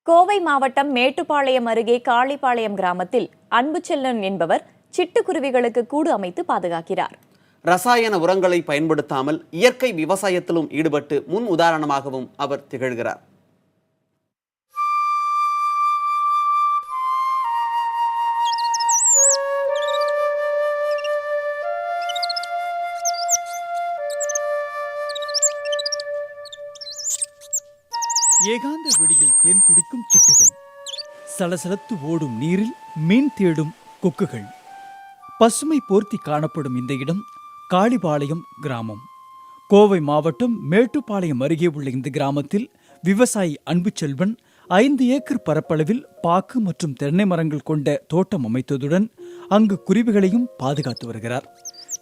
கோவை மாவட்டம் மேட்டுப்பாளையம் அருகே காளிப்பாளையம் கிராமத்தில் அன்புச்செல்வன் என்பவர் சிட்டுக்குருவிகளுக்கு கூடு அமைத்து பாதுகாக்கிறார். ரசாயன உரங்களை பயன்படுத்தாமல் இயற்கை விவசாயத்திலும் ஈடுபட்டு முன் உதாரணமாகவும் அவர் திகழ்கிறார். ஏகாந்த வெளியில் தேன் குடிக்கும் சிட்டுகள், சலசலத்து ஓடும் நீரில் மீன் தேடும் கொக்குகள், பசுமை போர்த்தி காணப்படும் இந்த இடம் காளிப்பாளையம் கிராமம். கோவை மாவட்டம் மேட்டுப்பாளையம் அருகே உள்ள இந்த கிராமத்தில் விவசாயி அன்புச்செல்வன் 5 ஏக்கர் பரப்பளவில் பாக்கு மற்றும் தென்னை மரங்கள் கொண்ட தோட்டம் அமைத்ததுடன் அங்கு குருவிகளையும் பாதுகாத்து வருகிறார்.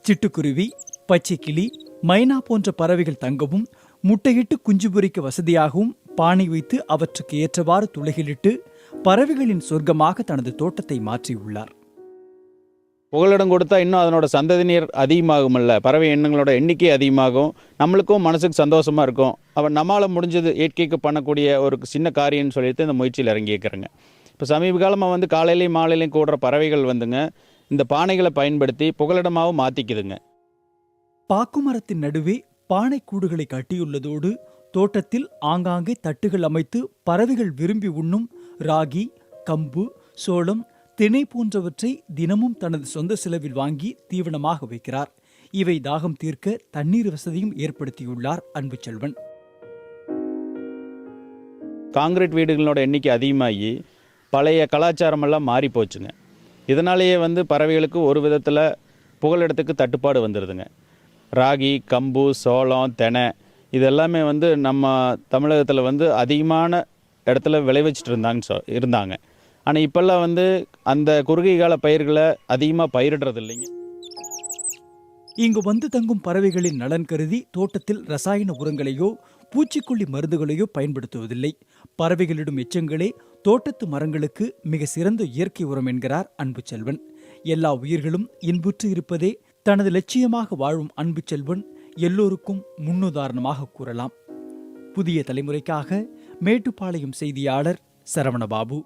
சிட்டுக்குருவி, பச்சை கிளி, மைனா போன்ற பறவைகள் தங்கவும் முட்டையிட்டு குஞ்சு பொரிக்க வசதியாகவும் பானை வைத்து அவற்றுக்கு ஏற்றவாறு துளைகளிட்டு பறவைகளின் சொர்க்கமாக தனது தோட்டத்தை மாற்றியுள்ளார். புகலிடம் கொடுத்தா இன்னும் அதனோட சந்ததியினர் அதிகமாகும்ல, பறவை எண்ணங்களோட எண்ணிக்கை அதிகமாகும், நம்மளுக்கும் மனசுக்கு சந்தோஷமாக இருக்கும். அவன் நம்மளால் முடிஞ்சது இயற்கைக்கு பண்ணக்கூடிய ஒரு சின்ன காரியம்னு சொல்லிட்டு இந்த முயற்சியில் இறங்கியிருக்கிறேங்க. இப்போ சமீப காலமாக காலையிலையும் மாலையிலையும் கூடுற பறவைகள் இந்த பானைகளை பயன்படுத்தி புகலிடமாகவும் மாற்றிக்குதுங்க. பாக்குமரத்தின் நடுவே பானை கூடுகளை கட்டியுள்ளதோடு தோட்டத்தில் ஆங்காங்கே தட்டுகள் அமைத்து பறவைகள் விரும்பி உண்ணும் ராகி, கம்பு, சோளம், திணை போன்றவற்றை தினமும் தனது சொந்த செலவில் வாங்கி தீவனமாக வைக்கிறார். இவை தாகம் தீர்க்க தண்ணீர் வசதியும் ஏற்படுத்தியுள்ளார் அன்புச்செல்வன். காங்கிரீட் வீடுகளோட எண்ணிக்கை அதிகமாகி பழைய கலாச்சாரமெல்லாம் மாறி போச்சுங்க. இதனாலேயே பறவைகளுக்கு ஒரு விதத்தில் புகலிடத்துக்கு தட்டுப்பாடு வந்துடுதுங்க. ராகி, கம்பு, சோளம், தெனை இதெல்லாமே நம்ம தமிழகத்தில் அதிகமான இடத்துல விளைவிச்சிட்டு இருந்தாங்க. ஆனால் இப்போல்லாம் அந்த குறுகிய கால பயிர்களை அதிகமாக பயிரிடுறது இல்லைங்க. இங்கு வந்து தங்கும் பறவைகளின் நலன் கருதி தோட்டத்தில் ரசாயன உரங்களையோ பூச்சிக்கொல்லி மருந்துகளையோ பயன்படுத்துவதில்லை. பறவைகளிடும் எச்சங்களே தோட்டத்து மரங்களுக்கு மிக சிறந்த இயற்கை உரம் என்கிறார் அன்புச்செல்வன். எல்லா உயிர்களும் இன்புற்று இருப்பதே தனது லட்சியமாக வாழும் அன்புச்செல்வன் எல்லோருக்கும் முன்னுதாரணமாக கூறலாம். புதிய தலைமுறைக்காக மேட்டுப்பாளையம் செய்தியாளர் சரவணபாபு.